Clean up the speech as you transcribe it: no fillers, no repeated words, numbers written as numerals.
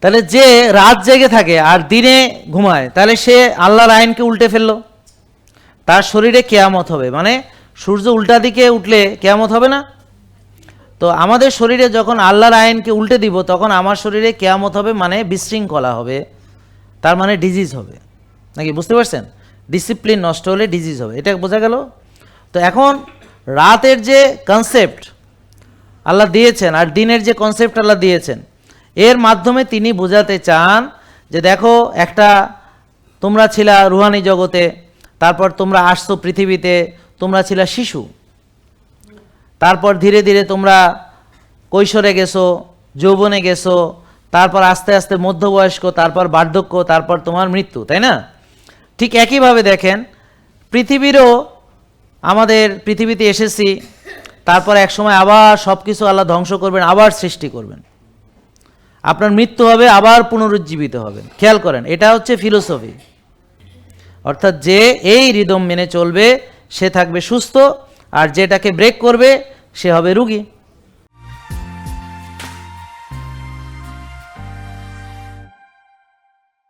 তাহলে যে রাত জেগে থাকে আর দিনে ঘুমায়, তাহলে সে আল্লাহর আইনকে উল্টে ফেললো, তার শরীরে কেয়ামত হবে। মানে সূর্য উল্টা দিকে উঠলে কেয়ামত হবে না? তো আমাদের শরীরে যখন আল্লাহর আইনকে উল্টে দিব, তখন আমার শরীরে কেয়ামত হবে, মানে বিশৃঙ্খলা হবে, তার মানে ডিজিজ হবে। নাকি বুঝতে পারছেন? ডিসিপ্লিন নষ্ট হলে ডিজিজ হবে, এটা বোঝা গেল? তো এখন রাতের যে কনসেপ্ট আল্লাহ দিয়েছেন আর দিনের যে কনসেপ্ট আল্লাহ দিয়েছেন, এর মাধ্যমে তিনি বোঝাতে চান যে দেখো, একটা তোমরা ছিলা রুহানি জগতে, তারপর তোমরা আসছো পৃথিবীতে, তোমরা ছিলা শিশু, তারপর ধীরে ধীরে তোমরা কৈশোরে গেছো, যৌবনে গেছো, তারপর আস্তে আস্তে মধ্যবয়স্ক, তারপর বার্ধক্য, তারপর তোমার মৃত্যু, তাই না? ঠিক একইভাবে দেখেন, পৃথিবীরও আমাদের পৃথিবীতে এসেছি, তারপর এক সময় আবার সব কিছু আল্লাহ ধ্বংস করবেন, আবার সৃষ্টি করবেন, আপনার মৃত্যু হবে, আবার পুনরুজ্জীবিত হবেন। খেয়াল করেন, এটা হচ্ছে ফিলোসফি। অর্থাৎ যে এই রিদম মেনে চলবে সে থাকবে সুস্থ, আর যেটাকে ব্রেক করবে সে হবে রুগী।